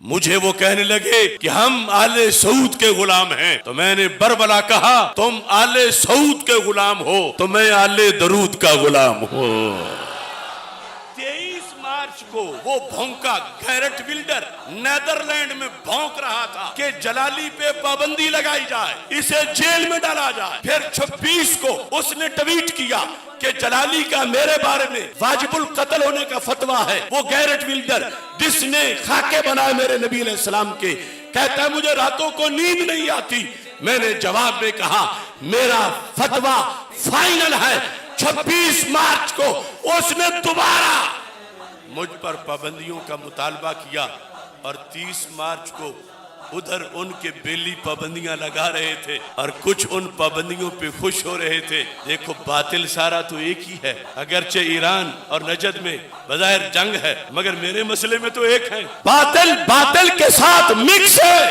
مجھے وہ کہنے لگے کہ ہم آل سعود کے غلام ہیں، تو میں نے بربلا کہا تم آل سعود کے غلام ہو تو میں آل درود کا غلام ہوں۔ 23 مارچ کو وہ بھونکا گیرٹ ولڈر نیدرلینڈ میں بھونک رہا تھا کہ جلالی پہ پابندی لگائی جائے، اسے جیل میں ڈالا جائے۔ پھر 26 کو اس نے ٹویٹ کیا کہ جلالی کا میرے بارے میں واجب القتل ہونے کا فتویٰ ہے۔ وہ گیرٹ ولڈر جس نے خاکے بنائے میرے نبی علیہ السلام کے، کہتا ہے مجھے راتوں کو نیند نہیں آتی۔ میں نے جواب میں کہا میرا فتویٰ فائنل ہے۔ 26 مارچ کو اس نے دوبارہ مجھ پر پابندیوں کا مطالبہ کیا، اور 30 مارچ کو ادھر ان کے بیلی پابندیاں لگا رہے تھے اور کچھ ان پابندیوں پہ خوش ہو رہے تھے۔ دیکھو باطل سارا تو ایک ہی ہے، اگرچہ ایران اور نجد میں بظاہر جنگ ہے مگر میرے مسئلے میں تو ایک ہے۔ باطل باطل کے ساتھ مکس ہے،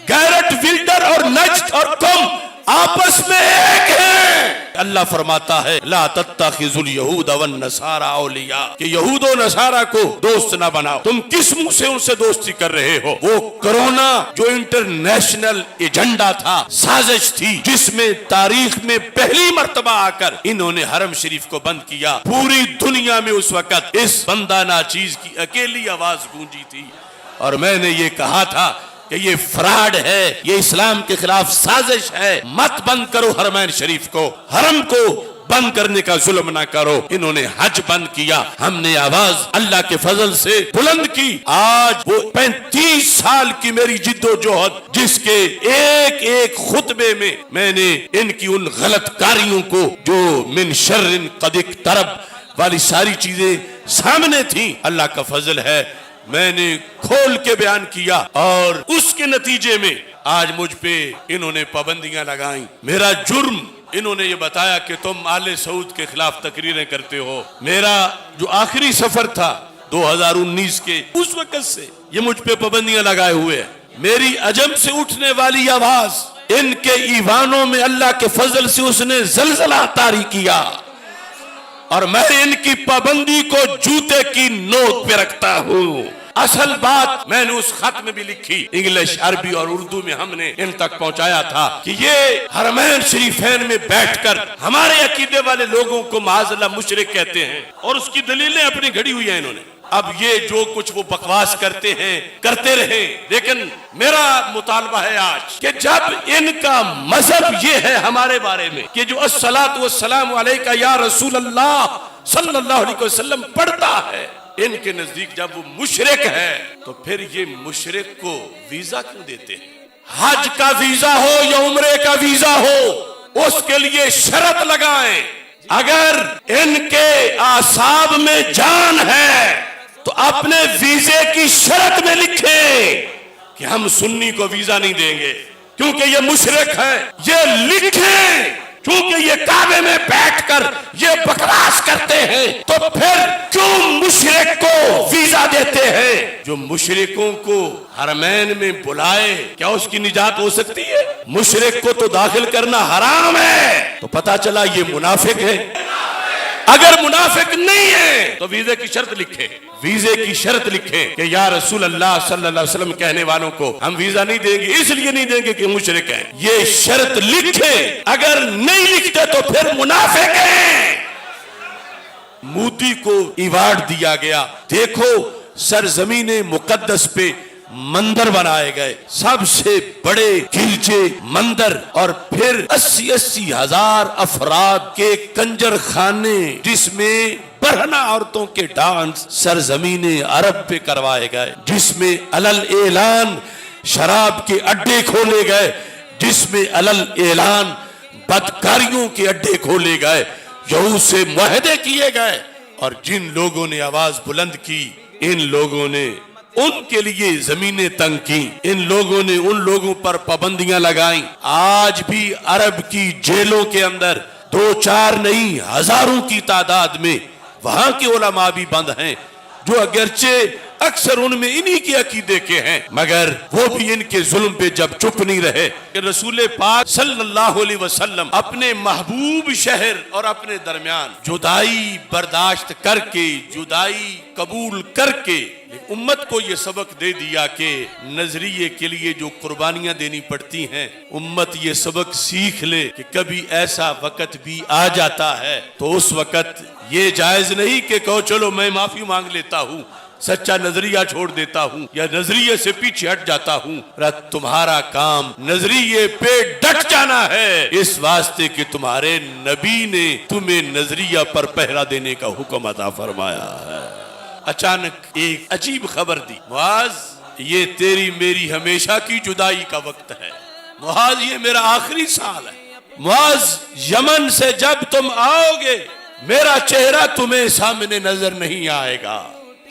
گیرٹ ولڈر اور نجد اور قوم آپس میں ایک ہیں۔ اللہ فرماتا ہے لا تتخذوا اليهود والنصارى اولیاء، کہ یہود و نصارہ کو دوست نہ بناؤ۔ تم کس منہ سے ان سے دوستی کر رہے ہو؟ وہ کرونا جو انٹرنیشنل ایجنڈا تھا، سازش تھی، جس میں تاریخ میں پہلی مرتبہ آ کر انہوں نے حرم شریف کو بند کیا۔ پوری دنیا میں اس وقت اس بندہ ناچیز کی اکیلی آواز گونجی تھی، اور میں نے یہ کہا تھا کہ یہ فراڈ ہے، یہ اسلام کے خلاف سازش ہے، مت بند کرو حرمین شریف کو، حرم کو بند کرنے کا ظلم نہ کرو۔ انہوں نے حج بند کیا، ہم نے آواز اللہ کے فضل سے بلند کی۔ آج وہ 35 سال کی میری جد و جہد، جس کے ایک ایک خطبے میں نے ان کی ان غلط کاریوں کو جو من شر قد اقترب والی ساری چیزیں سامنے تھیں، اللہ کا فضل ہے میں نے کھول کے بیان کیا، اور اس کے نتیجے میں آج مجھ پہ انہوں نے پابندیاں لگائیں۔ میرا جرم انہوں نے یہ بتایا کہ تم آل سعود کے خلاف تقریریں کرتے ہو۔ میرا جو آخری سفر تھا 2019 کے، اس وقت سے یہ مجھ پہ پابندیاں لگائے ہوئے ہیں۔ میری عجم سے اٹھنے والی آواز ان کے ایوانوں میں اللہ کے فضل سے اس نے زلزلہ طاری کیا، اور میں ان کی پابندی کو جوتے کی نوک پہ رکھتا ہوں۔ اصل بات میں نے اس خط میں بھی لکھی، انگلش، عربی اور اردو میں ہم نے ان تک پہنچایا تھا کہ یہ حرمین شریفین میں بیٹھ کر ہمارے عقیدے والے لوگوں کو معاذ اللہ مشرک کہتے ہیں، اور اس کی دلیلیں اپنی گھڑی ہوئی ہیں انہوں نے۔ اب یہ جو کچھ وہ بکواس کرتے ہیں کرتے رہے، لیکن میرا مطالبہ ہے آج کہ جب ان کا مذہب یہ ہے ہمارے بارے میں کہ جو الصلاۃ والسلام علیکہ یا رسول اللہ صلی اللہ علیہ وسلم پڑھتا ہے، ان کے نزدیک جب وہ مشرک ہے تو پھر یہ مشرک کو ویزا کیوں دیتے ہیں؟ حج کا ویزا ہو یا عمرے کا ویزا ہو، اس کے لیے شرط لگائیں۔ اگر ان کے اعصاب میں جان ہے تو اپنے ویزے کی شرط میں لکھیں کہ ہم سنی کو ویزا نہیں دیں گے کیونکہ یہ مشرک ہے۔ یہ لکھیں کیونکہ یہ کعبے میں بیٹھ کر یہ بکواس کرتے ہیں، تو پھر کیوں مشرک کو ویزا دیتے ہیں؟ جو مشرکوں کو حرمین میں بلائے کیا اس کی نجات ہو سکتی ہے؟ مشرک کو تو داخل کرنا حرام ہے، تو پتا چلا یہ منافق ہے۔ اگر منافق نہیں ہے تو ویزے کی شرط لکھے، ویزے کی شرط لکھے کہ یا رسول اللہ صلی اللہ علیہ وسلم کہنے والوں کو ہم ویزا نہیں دیں گے، اس لیے نہیں دیں گے کہ مشرک ہیں۔ یہ شرط لکھے، اگر نہیں لکھتے تو پھر منافق ہیں۔ مودی کو ایوارڈ دیا گیا، دیکھو سرزمین مقدس پہ مندر بنائے گئے، سب سے بڑے گرجے مندر، اور پھر 80 ہزار افراد کے کنجر خانے جس میں برہنہ عورتوں کے ڈانس سرزمین عرب پہ کروائے گئے، جس میں علل اعلان شراب کے اڈے کھولے گئے، جس میں علل اعلان بدکاریوں کے اڈے کھولے گئے، یہود سے معاہدے کیے گئے، اور جن لوگوں نے آواز بلند کی ان لوگوں نے ان کے لیے زمینیں تنگ کی، ان لوگوں نے ان لوگوں پر پابندیاں لگائیں۔ آج بھی عرب کی جیلوں کے اندر 2-4 نہیں ہزاروں کی تعداد میں وہاں کے علماء بھی بند ہیں، جو اگرچہ اکثر ان میں انہی کے عقیدے کے ہیں، مگر وہ بھی ان کے ظلم پہ جب چپ نہیں رہے کہ رسول پاک صلی اللہ علیہ وسلم اپنے محبوب شہر اور اپنے درمیان جدائی برداشت کر کے، جدائی قبول کر کے، امت کو یہ سبق دے دیا کہ نظریے کے لیے جو قربانیاں دینی پڑتی ہیں، امت یہ سبق سیکھ لے کہ کبھی ایسا وقت بھی آ جاتا ہے تو اس وقت یہ جائز نہیں کہ کہو چلو میں معافی مانگ لیتا ہوں، سچا نظریہ چھوڑ دیتا ہوں یا نظریے سے پیچھے ہٹ جاتا ہوں۔ تمہارا کام نظریے پہ ڈٹ جانا ہے، اس واسطے کہ تمہارے نبی نے تمہیں نظریہ پر پہرا دینے کا حکم عطا فرمایا ہے۔ اچانک ایک عجیب خبر دی، معاذ یہ تیری میری ہمیشہ کی جدائی کا وقت ہے، معاذ یہ میرا آخری سال ہے، معاذ یمن سے جب تم آؤ گے میرا چہرہ تمہیں سامنے نظر نہیں آئے گا۔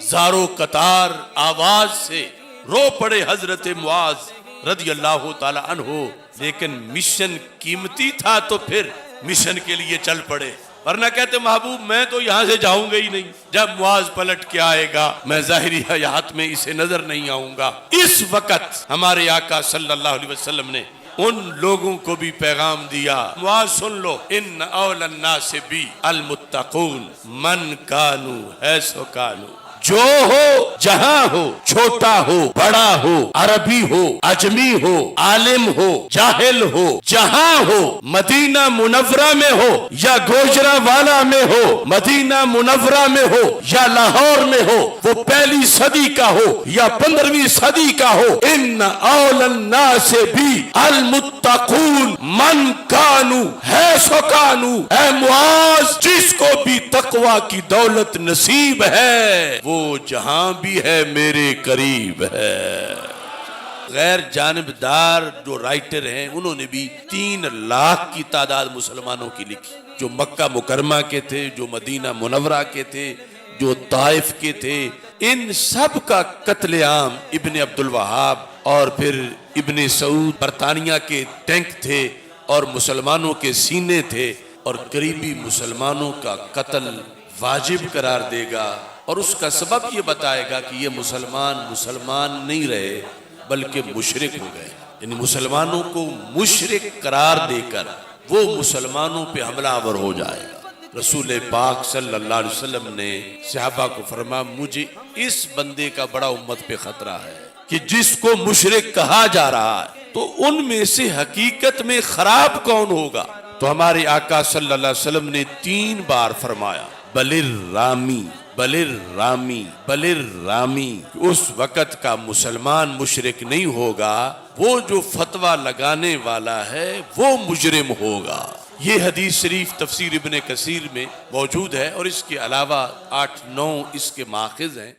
زارو قطار آواز سے رو پڑے حضرت معاذ رضی اللہ تعالی عنہ، لیکن مشن قیمتی تھا تو پھر مشن کے لیے چل پڑے، ورنہ کہتے محبوب میں تو یہاں سے جاؤں گا ہی نہیں، جب معاذ پلٹ کے آئے گا میں ظاہری حیات میں اسے نظر نہیں آؤں گا۔ اس وقت ہمارے آقا صلی اللہ علیہ وسلم نے ان لوگوں کو بھی پیغام دیا، معاذ سن لو، ان اول الناس بی المتقون من کانو حیث کانو، جو ہو جہاں ہو، چھوٹا ہو بڑا ہو، عربی ہو اجمی ہو، عالم ہو جاہل ہو، جہاں ہو، مدینہ منورہ میں ہو یا گوجرانوالہ میں ہو، مدینہ منورہ میں ہو یا لاہور میں ہو، وہ پہلی صدی کا ہو یا 15ویں صدی کا ہو، ان اول الناس بی المتقون من کانو حیث کانو، اے معاذ جس کو بھی تقوی کی دولت نصیب ہے وہ جہاں بھی ہے میرے قریب ہے۔ غیر جانبدار جو رائٹر ہیں انہوں نے بھی 3 لاکھ کی تعداد مسلمانوں کی لکھی، جو مکہ مکرمہ کے تھے، جو مدینہ منورہ کے تھے، جو طائف کے تھے، ان سب کا قتل عام ابن عبد الوہاب اور پھر ابن سعود برطانیہ کے ٹینک تھے اور مسلمانوں کے سینے تھے، اور قریبی مسلمانوں کا قتل واجب قرار دے گا، اور اس کا سبب یہ بتائے گا کہ یہ مسلمان نہیں رہے بلکہ مشرک ہو گئے، یعنی مسلمانوں کو مشرک قرار دے کر وہ مسلمانوں پہ حملہ آور ہو جائے گا۔ رسول پاک صلی اللہ علیہ وسلم نے صحابہ کو فرمایا مجھے اس بندے کا بڑا امت پہ خطرہ ہے کہ جس کو مشرک کہا جا رہا ہے، تو ان میں سے حقیقت میں خراب کون ہوگا؟ تو ہمارے آقا صلی اللہ علیہ وسلم نے 3 بار فرمایا بلر رامی بلر رامی بلر رامی، اس وقت کا مسلمان مشرک نہیں ہوگا، وہ جو فتویٰ لگانے والا ہے وہ مجرم ہوگا۔ یہ حدیث شریف تفسیر ابن کثیر میں موجود ہے، اور اس کے علاوہ 8-9 اس کے ماخذ ہیں۔